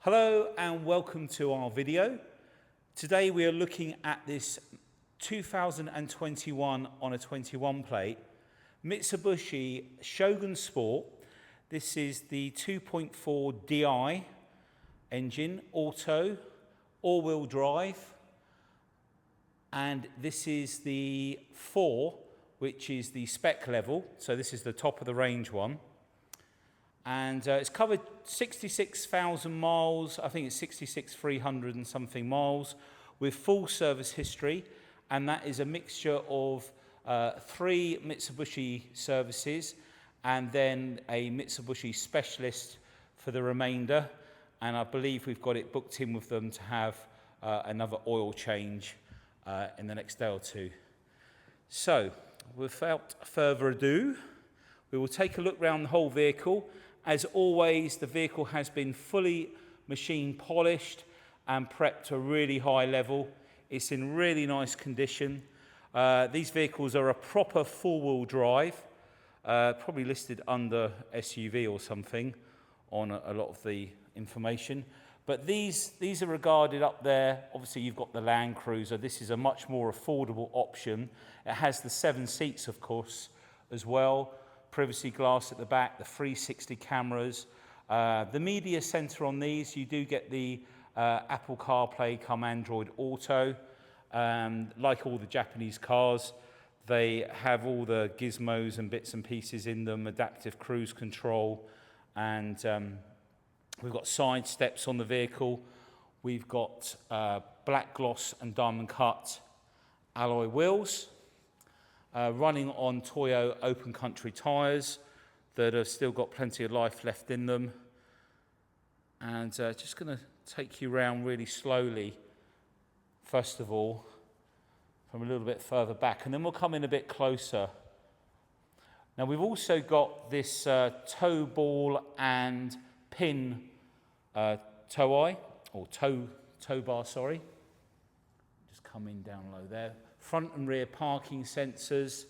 Hello and welcome to our video. Today we are looking at this 2021 on a 21 plate Mitsubishi Shogun Sport. This is the 2.4 DI engine, auto, all-wheel drive, and this is the 4, which is the spec level, so this is the top of the range one. And it's covered 66,000 miles, I think it's 66,300 and something miles, with full service history, and that is a mixture of 3 Mitsubishi services and then a Mitsubishi specialist for the remainder, and I believe we've got it booked in with them to have another oil change in the next day or two. So, without further ado, we will take a look around the whole vehicle. As always, the vehicle has been fully machine polished and prepped to a really high level. It's in really nice condition. These vehicles are a proper four-wheel drive, probably listed under SUV or something on a lot of the information. But these are regarded up there. Obviously, you've got the Land Cruiser. This is a much more affordable option. It has the 7 seats, of course, as well. Privacy glass at the back, the 360 cameras. The media center on these, you do get the Apple CarPlay come Android Auto. Like all the Japanese cars, they have all the gizmos and bits and pieces in them, adaptive cruise control, and we've got side steps on the vehicle. We've got black gloss and diamond cut alloy wheels. Running on Toyo open country tyres that have still got plenty of life left in them. And just going to take you around really slowly, first of all, from a little bit further back, and then we'll come in a bit closer. Now we've also got this toe ball and pin tow bar, sorry. Just come in down low there. Front and rear parking sensors.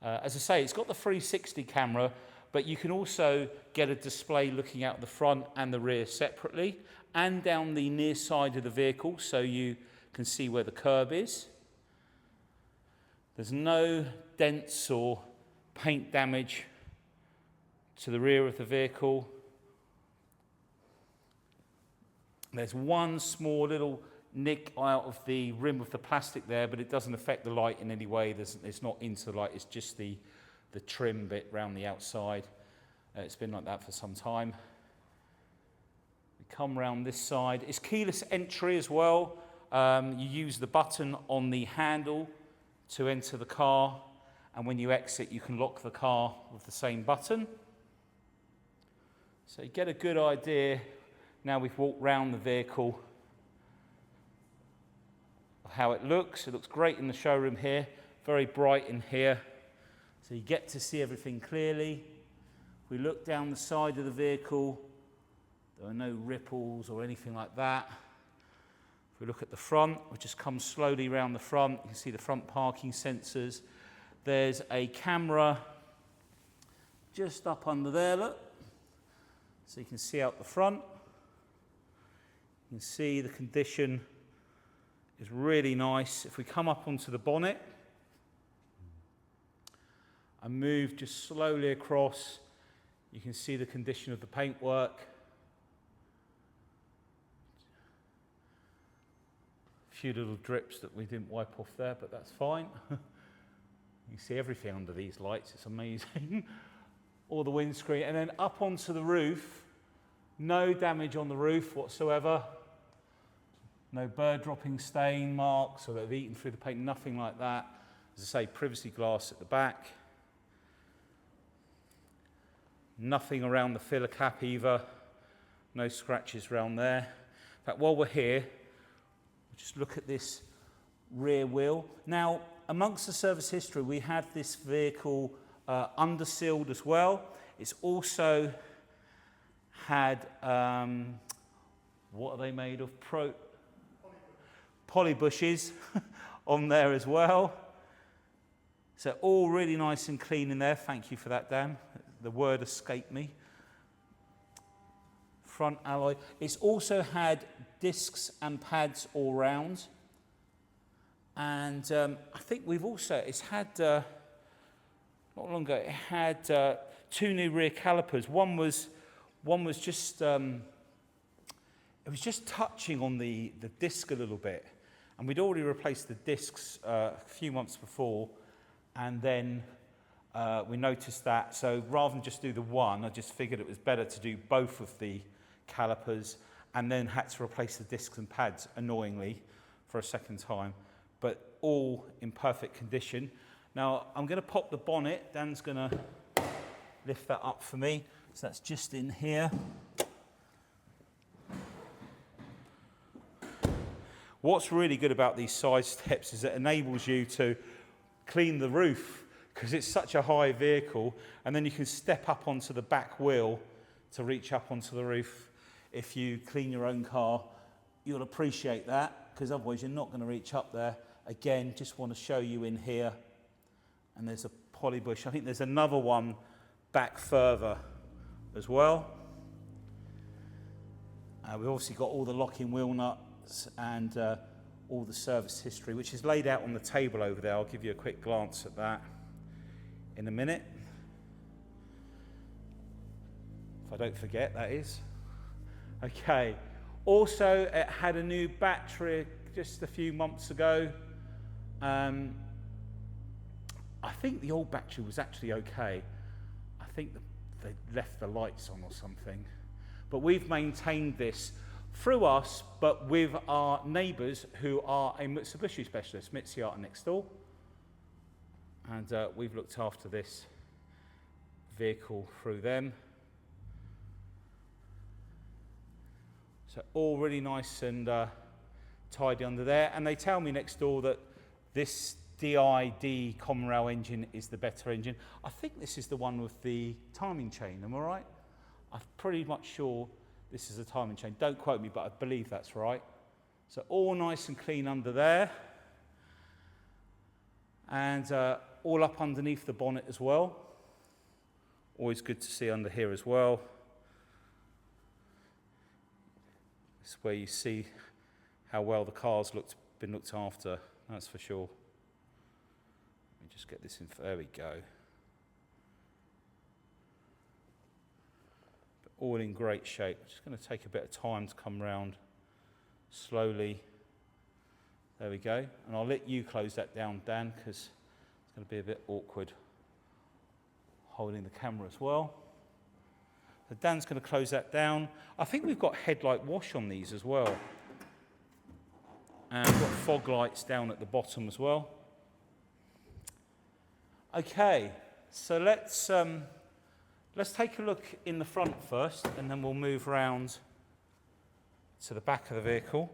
As I say, it's got the 360 camera, but you can also get a display looking out the front and the rear separately, and down the near side of the vehicle, so you can see where the curb is. There's no dents or paint damage to the rear of the vehicle. There's one small little nick out of the rim of the plastic there, but it doesn't affect the light in any way. It's not into the light, it's just the trim bit around the outside. It's been like that for some time. We come around this side. It's keyless entry as well. You use the button on the handle to enter the car, and when you exit you can lock the car with the same button. So you get a good idea, now we've walked round the vehicle, how it looks. It looks great in the showroom here, very bright in here, so you get to see everything clearly. If we look down the side of the vehicle, there are no ripples or anything like that. If we look at the front, we just come slowly around the front, you can see the front parking sensors. There's a camera just up under there, look, so you can see out the front. You can see the condition is really nice. If we come up onto the bonnet and move just slowly across, you can see the condition of the paintwork. A few little drips that we didn't wipe off there, but that's fine. You see everything under these lights, it's amazing. All the windscreen, and then up onto the roof, no damage on the roof whatsoever. No bird dropping stain marks or they've eaten through the paint, nothing like that. As I say, privacy glass at the back. Nothing around the filler cap either. No scratches around there. In fact, while we're here, we'll just look at this rear wheel. Now, amongst the service history, we had this vehicle undersealed as well. It's also had, what are they made of? Poly bushes on there as well. So all really nice and clean in there. Thank you for that, Dan. The word escaped me. front alloy. It's also had discs and pads all round. And I think it's had, not long ago, it had 2 new rear calipers. One was just, it was just touching on the disc a little bit. And we'd already replaced the discs a few months before. And then we noticed that. So rather than just do the one, I just figured it was better to do both of the calipers, and then had to replace the discs and pads, annoyingly, for a second time. But all in perfect condition. Now, I'm going to pop the bonnet. Dan's going to lift that up for me. So that's just in here. What's really good about these side steps is it enables you to clean the roof, because it's such a high vehicle, and then you can step up onto the back wheel to reach up onto the roof. If you clean your own car, you'll appreciate that, because otherwise you're not going to reach up there. Again, just want to show you in here, and there's a poly bush. I think there's another one back further as well. We've obviously got all the locking wheel nuts and all the service history, which is laid out on the table over there. I'll give you a quick glance at that in a minute. If I don't forget, that is. Okay. Also, it had a new battery just a few months ago. I think the old battery was actually okay. I think they left the lights on or something. But we've maintained this through us, but with our neighbours who are a Mitsubishi specialist, Mitsubishi next door. And we've looked after this vehicle through them. So all really nice and tidy under there. And they tell me next door that this DID common rail engine is the better engine. I think this is the one with the timing chain, am I right? I'm pretty much sure this is a timing chain. Don't quote me, but I believe that's right. So all nice and clean under there. And all up underneath the bonnet as well. Always good to see under here as well. This is where you see how well the car's been looked after, that's for sure. Let me just get this in, there we go. But all in great shape. Just going to take a bit of time to come round slowly. There we go. And I'll let you close that down, Dan, because it's going to be a bit awkward holding the camera as well. So Dan's going to close that down. I think we've got headlight wash on these as well. And we've got fog lights down at the bottom as well. Okay, so let's take a look in the front first, and then we'll move round to the back of the vehicle.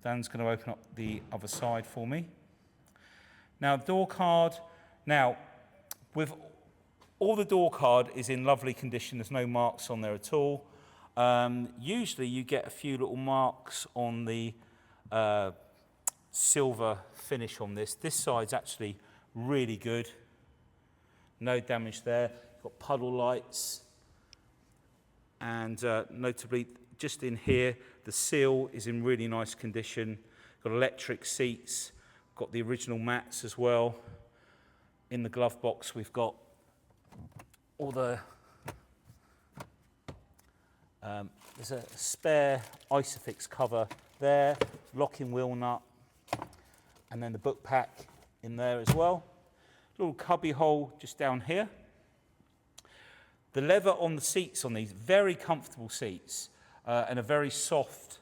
Dan's going to open up the other side for me. Now, door card. Now, with all the door card is in lovely condition. There's no marks on there at all. Usually you get a few little marks on the silver finish on this. This side's actually really good. No damage there. Got puddle lights. And notably, just in here, the seal is in really nice condition. Got electric seats. Got the original mats as well. In the glove box, we've got all the, there's a spare Isofix cover there, locking wheel nut, and then the book pack in there as well. Little cubby hole just down here. The leather on the seats on these, very comfortable seats, and a very soft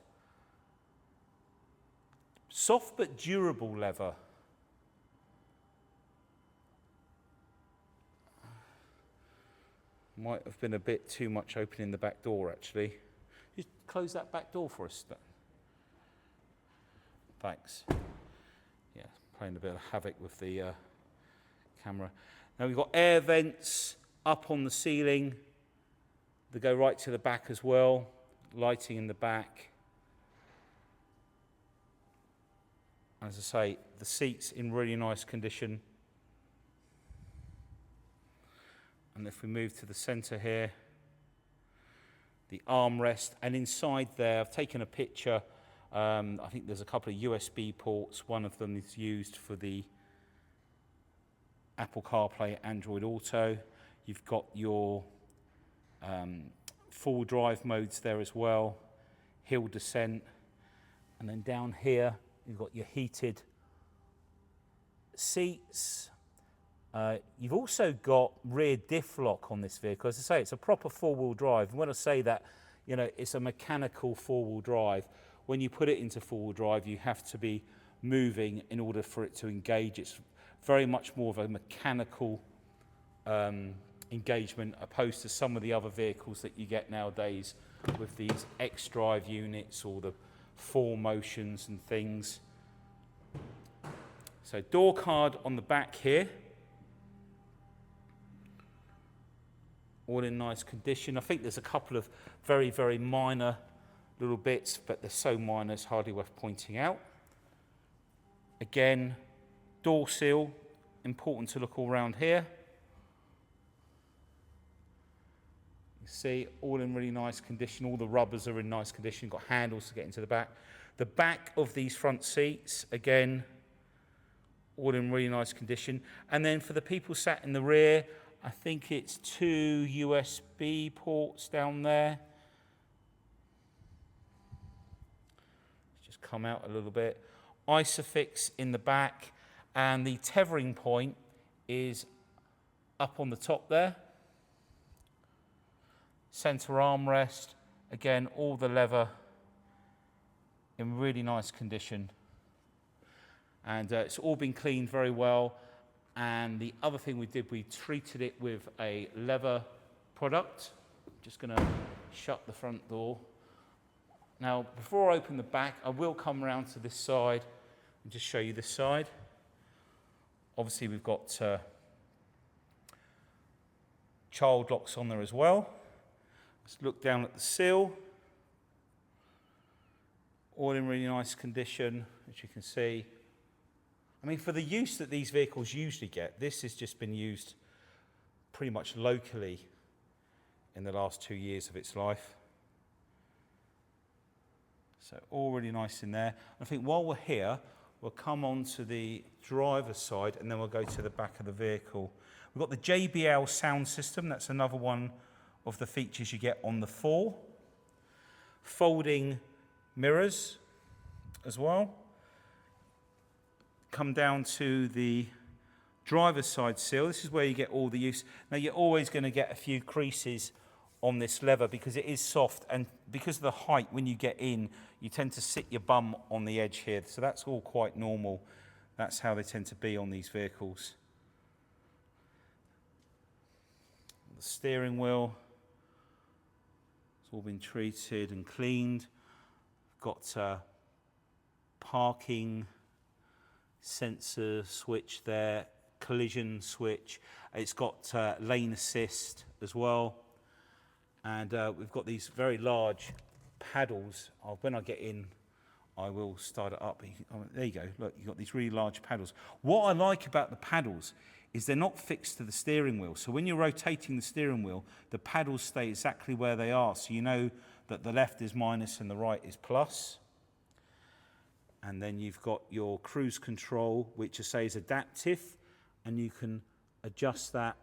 but durable leather. Might have been a bit too much opening the back door, actually. Just close that back door for us. Thanks. Yeah, playing a bit of havoc with the camera. Now we've got air vents up on the ceiling. They go right to the back as well. Lighting in the back. As I say, the seats in really nice condition. And if we move to the centre here, the armrest, and inside there, I've taken a picture. I think there's a couple of USB ports. One of them is used for the Apple CarPlay, Android Auto. You've got your full drive modes there as well, hill descent, and then down here you've got your heated seats. You've also got rear diff lock on this vehicle. As I say, it's a proper four-wheel drive. And when I say that, you know, it's a mechanical four-wheel drive. When you put it into four-wheel drive, you have to be moving in order for it to engage. It's very much more of a mechanical engagement opposed to some of the other vehicles that you get nowadays with these X-Drive units or the 4Motions and things. So door card on the back here. All in nice condition. I think there's a couple of very, very minor little bits, but they're so minor it's hardly worth pointing out. Again, door seal, important to look all around here. You see, all in really nice condition. All the rubbers are in nice condition. Got handles to get into the back. The back of these front seats, again, all in really nice condition. And then for the people sat in the rear, I think it's 2 USB ports down there. Let's just come out a little bit. Isofix in the back, and the tethering point is up on the top there. Center armrest, again, all the leather in really nice condition. And it's all been cleaned very well. And the other thing we did, we treated it with a leather product. Just going to shut the front door. Now, before I open the back, I will come around to this side and just show you this side. Obviously, we've got child locks on there as well. Let's look down at the sill. All in really nice condition, as you can see. I mean, for the use that these vehicles usually get, this has just been used pretty much locally in the last 2 years of its life. So all really nice in there. I think while we're here, we'll come on to the driver's side and then we'll go to the back of the vehicle. We've got the JBL sound system. That's another one of the features you get on the 4. Folding mirrors as well. Come down to the driver's side sill. This is where you get all the use. Now, you're always going to get a few creases on this leather because it is soft, and because of the height, when you get in, you tend to sit your bum on the edge here. So that's all quite normal. That's how they tend to be on these vehicles. The steering wheel, it's all been treated and cleaned. Got parking sensor switch there, collision switch. It's got lane assist as well. And we've got these very large paddles. When I get in, I will start it up. There you go. Look, you've got these really large paddles. What I like about the paddles is they're not fixed to the steering wheel. So when you're rotating the steering wheel, the paddles stay exactly where they are. So you know that the left is minus and the right is plus. And then you've got your cruise control, which I say is adaptive, and you can adjust that.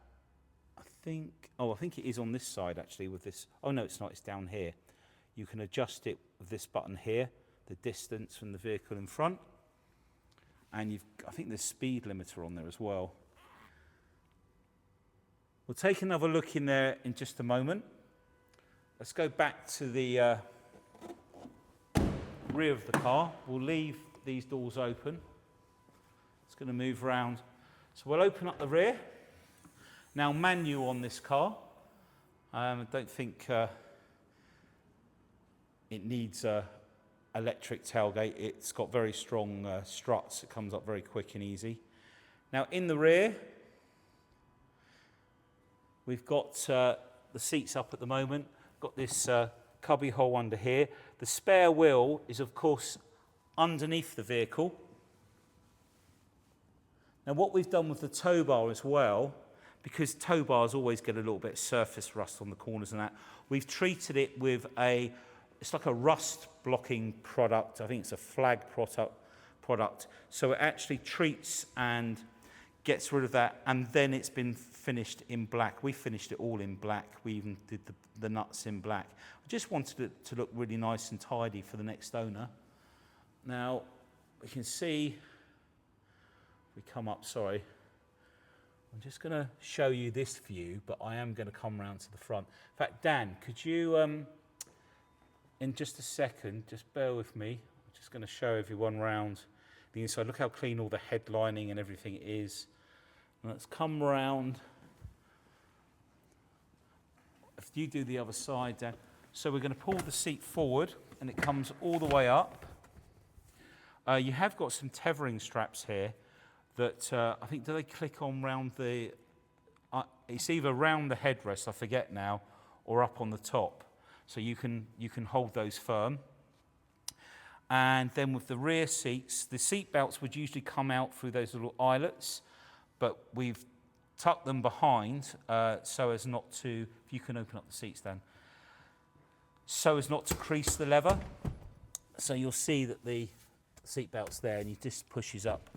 I think it is on this side actually with this. Oh no, it's not, it's down here. You can adjust it with this button here, the distance from the vehicle in front. And I think there's speed limiter on there as well. We'll take another look in there in just a moment. Let's go back to the rear of the car. We'll leave these doors open. It's going to move around. So we'll open up the rear. Now, manual on this car. I don't think it needs electric tailgate. It's got very strong struts. It comes up very quick and easy. Now, in the rear, we've got the seats up at the moment. Got this cubby hole under here. The spare wheel is, of course, underneath the vehicle. Now, what we've done with the tow bar as well, because tow bars always get a little bit of surface rust on the corners and that, we've treated it with it's like a rust blocking product. I think it's a flag product. So it actually treats and gets rid of that, and then it's been finished in black. We finished it all in black. We even did the nuts in black. I just wanted it to look really nice and tidy for the next owner. Now, we can see, we come up, sorry. I'm just going to show you this view, but I am going to come round to the front. In fact, Dan, could you, in just a second, just bear with me. I'm just going to show everyone round the inside. Look how clean all the headlining and everything is. And let's come round. If you do the other side, Dan. So we're going to pull the seat forward, and it comes all the way up. You have got some tethering straps here that I think, do they click on round the, it's either round the headrest, I forget now, or up on the top. So you can hold those firm. And then with the rear seats, the seat belts would usually come out through those little eyelets, but we've tucked them behind so as not to, if you can open up the seats, Dan, so as not to crease the leather. So you'll see that the seat belt's there, and it just pushes up.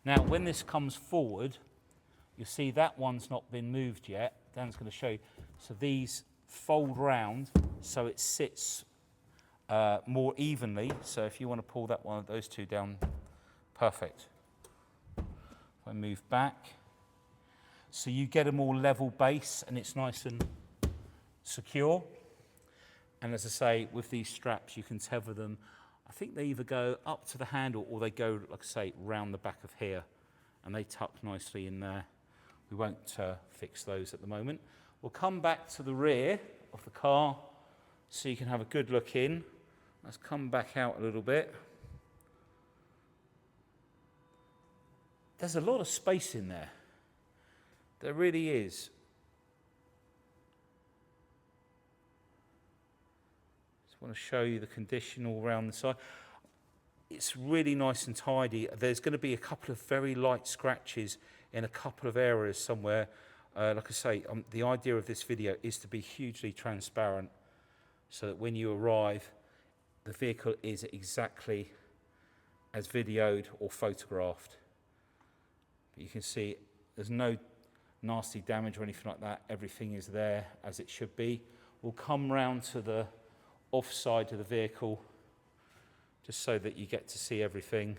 Now, when this comes forward, you'll see that one's not been moved yet. Dan's going to show you. So these fold round so it sits more evenly. So if you want to pull that one of those two down, perfect. If I move back, so you get a more level base, and it's nice and secure. And as I say, with these straps, you can tether them. I think they either go up to the handle or they go, like I say, round the back of here, and they tuck nicely in there. We won't fix those at the moment. We'll come back to the rear of the car so you can have a good look in. Let's come back out a little bit. There's a lot of space in there. There really is. Want to show you the condition all around the side. It's really nice and tidy. There's going to be a couple of very light scratches in a couple of areas somewhere. Like I say, the idea of this video is to be hugely transparent so that when you arrive, the vehicle is exactly as videoed or photographed. But you can see there's no nasty damage or anything like that. Everything is there as it should be. We'll come round to the offside of the vehicle just so that you get to see everything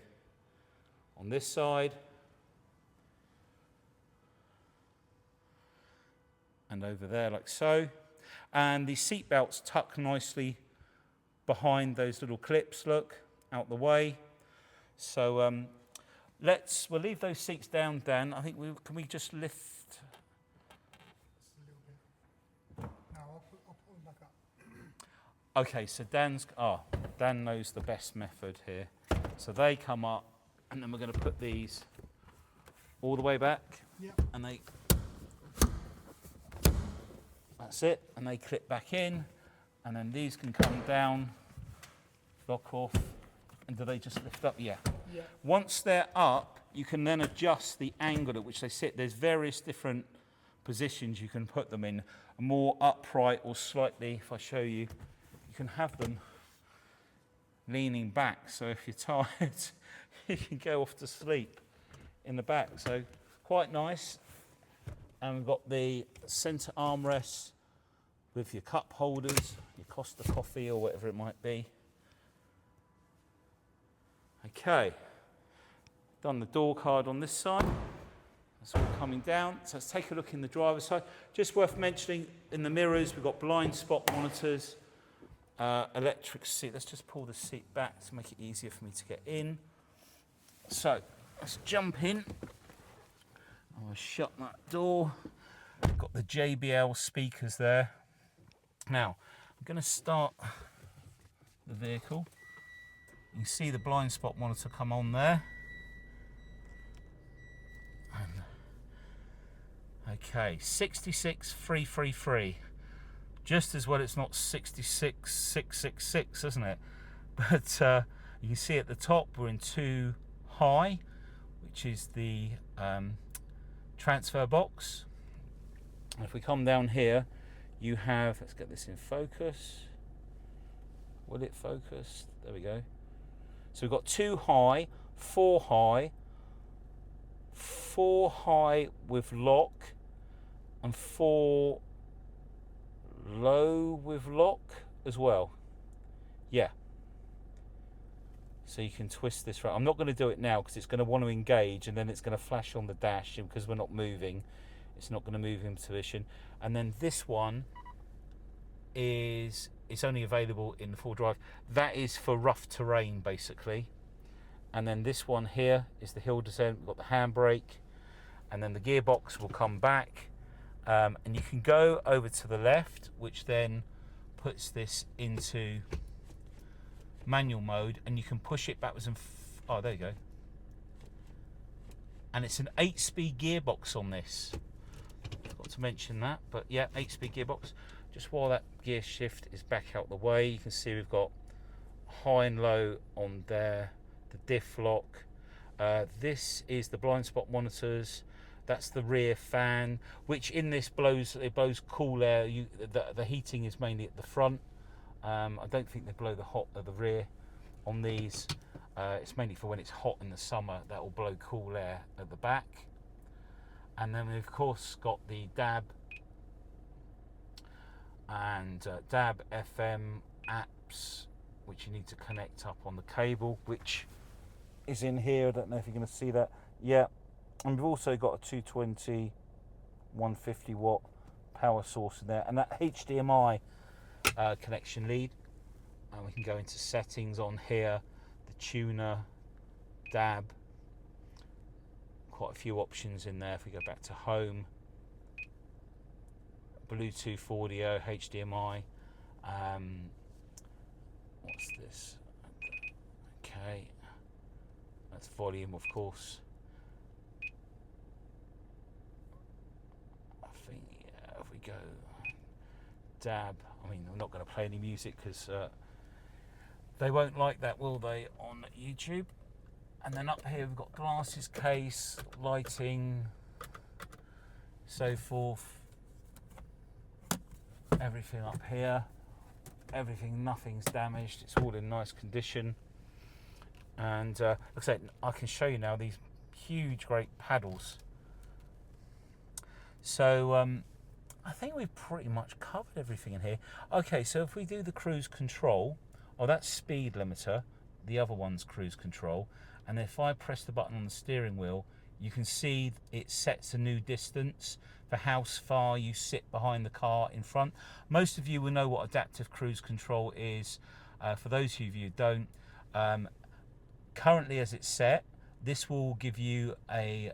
on this side and over there like so. And the seat belts tuck nicely behind those little clips, look, out the way. So we'll leave those seats down, Dan. I think can we just lift? Okay, so Dan knows the best method here. So they come up, and then we're going to put these all the way back. Yep. And that's it, and they clip back in, and then these can come down, lock off, and do they just lift up? Yeah. Yep. Once they're up, you can then adjust the angle at which they sit. There's various different positions you can put them in, more upright or slightly, if I show you. You can have them leaning back, so if you're tired, you can go off to sleep in the back. So quite nice. And we've got the centre armrests with your cup holders, your Costa coffee or whatever it might be. Okay, done the door card on this side. That's all coming down. So let's take a look in the driver's side. Just worth mentioning, in the mirrors, we've got blind spot monitors. Electric seat. Let's just pull the seat back to make it easier for me to get in. So let's jump in. I'll shut that door. Got the JBL speakers there. Now I'm going to start the vehicle. You can see the blind spot monitor come on there. And okay, 66,333. Just as well it's not 66,666, isn't it? But you can see at the top we're in 2 high, which is the transfer box. And if we come down here, you have, let's get this in focus. Will it focus? There we go. So we've got 2 high, 4 high, 4 high with lock, and 4 low with lock as well. Yeah. So you can twist this around. I'm not going to do it now because it's going to want to engage, and then it's going to flash on the dash, and because we're not moving, it's not going to move in position. And then this one is, it's only available in the 4 drive. That is for rough terrain basically. And then this one here is the hill descent. We've got the handbrake, and then the gearbox will come back, and you can go over to the left, which then puts this into manual mode, and you can push it backwards and oh, there you go. And it's an 8-speed gearbox on this. Forgot to mention that, but yeah, 8-speed gearbox. Just while that gear shift is back out the way, you can see we've got high and low on there, the diff lock. This is the blind spot monitors. That's the rear fan, which in this blows cool air. The heating is mainly at the front. I don't think they blow the hot at the rear on these. It's mainly for when it's hot in the summer, that will blow cool air at the back. And then we've of course got the DAB and DAB FM apps, which you need to connect up on the cable, which is in here. I don't know if you're going to see that. Yeah, and we've also got a 220 150 watt power source in there, and that HDMI connection lead. And we can go into settings on here, the tuner, DAB, quite a few options in there. If we go back to home, Bluetooth audio, HDMI, what's this? Okay, that's volume, of course. I think, yeah, if we go DAB, I mean, I'm not going to play any music because they won't like that, will they, on YouTube? And then up here we've got glasses, case, lighting, so forth. Everything up here, everything, nothing's damaged. It's all in nice condition. And like I said, I can show you now these huge, great paddles. So I think we've pretty much covered everything in here. Okay, so if we do the cruise control, oh, that's speed limiter. The other one's cruise control. And if I press the button on the steering wheel, you can see it sets a new distance for how far you sit behind the car in front. Most of you will know what adaptive cruise control is. For those of you who don't, currently as it's set, this will give you a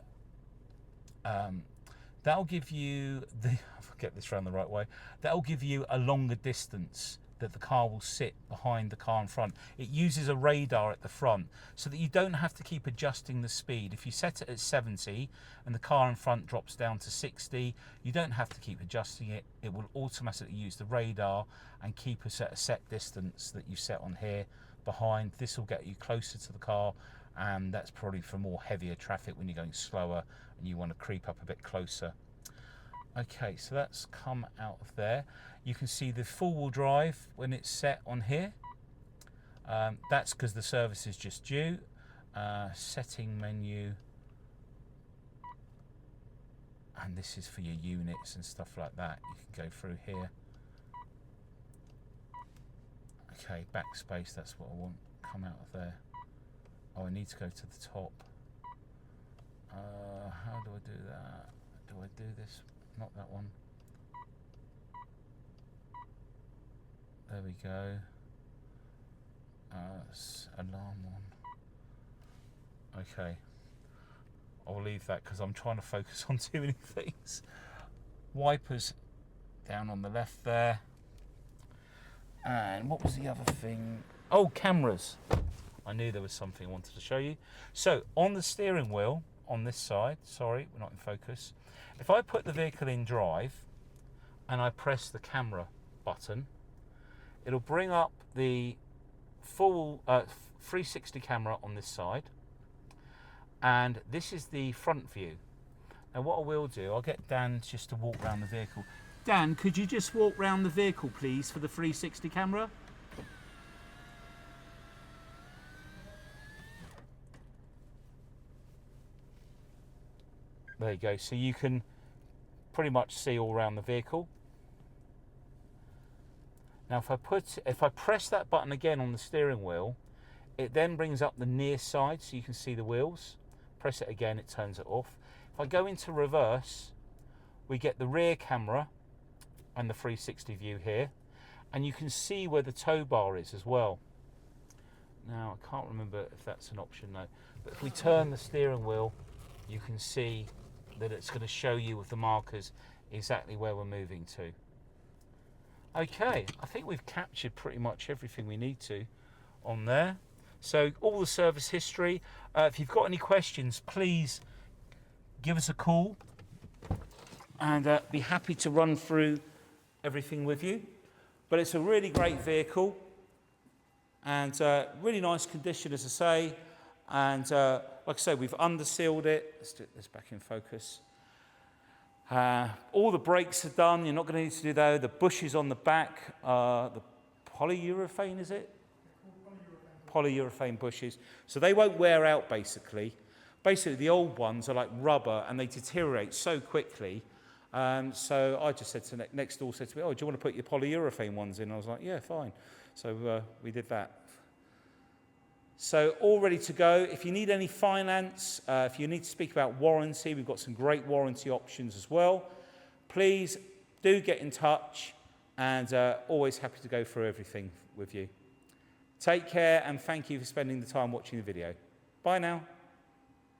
that'll give you the, I'll get this around the right way, that'll give you a longer distance that the car will sit behind the car in front. It uses a radar at the front so that you don't have to keep adjusting the speed. If you set it at 70 and the car in front drops down to 60, you don't have to keep adjusting it. It will automatically use the radar and keep us at a set distance that you set on here behind. This will get you closer to the car, and that's probably for more heavier traffic when you're going slower and you want to creep up a bit closer. Okay, so that's come out of there. You can see the four-wheel drive when it's set on here. That's because the service is just due. Setting menu. And this is for your units and stuff like that. You can go through here. Okay, backspace, that's what I want. Come out of there. Oh, I need to go to the top. How do I do that? Do I do this? Not that one. There we go. Alarm on. Okay. I'll leave that because I'm trying to focus on too many things. Wipers down on the left there. And what was the other thing? Oh, cameras. I knew there was something I wanted to show you. So on the steering wheel, on this side, sorry, we're not in focus. If I put the vehicle in drive and I press the camera button, it'll bring up the full 360 camera on this side, and this is the front view. And what I will do, I'll get Dan just to walk around the vehicle. Dan, could you just walk around the vehicle, please, for the 360 camera? There you go. So you can pretty much see all around the vehicle. Now, if I press that button again on the steering wheel, it then brings up the near side so you can see the wheels. Press it again, it turns it off. If I go into reverse, we get the rear camera and the 360 view here, and you can see where the tow bar is as well. Now, I can't remember if that's an option now, but if we turn the steering wheel, you can see that it's going to show you with the markers exactly where we're moving to. Okay, I think we've captured pretty much everything we need to on there. So all the service history. If you've got any questions, please give us a call, and be happy to run through everything with you. But it's a really great vehicle, and really nice condition, as I say. And like I say, we've undersealed it. Let's do this back in focus. All the brakes are done. You're not going to need to do that. The bushes on the back, the polyurethane, is it? Polyurethane bushes. So they won't wear out, basically. Basically, the old ones are like rubber, and they deteriorate so quickly. So I just said to next door, said to me, "Oh, do you want to put your polyurethane ones in?" I was like, "Yeah, fine." So we did that. So all ready to go. If you need any finance, if you need to speak about warranty, we've got some great warranty options as well. Please do get in touch, and always happy to go through everything with you. Take care, and thank you for spending the time watching the video. Bye now.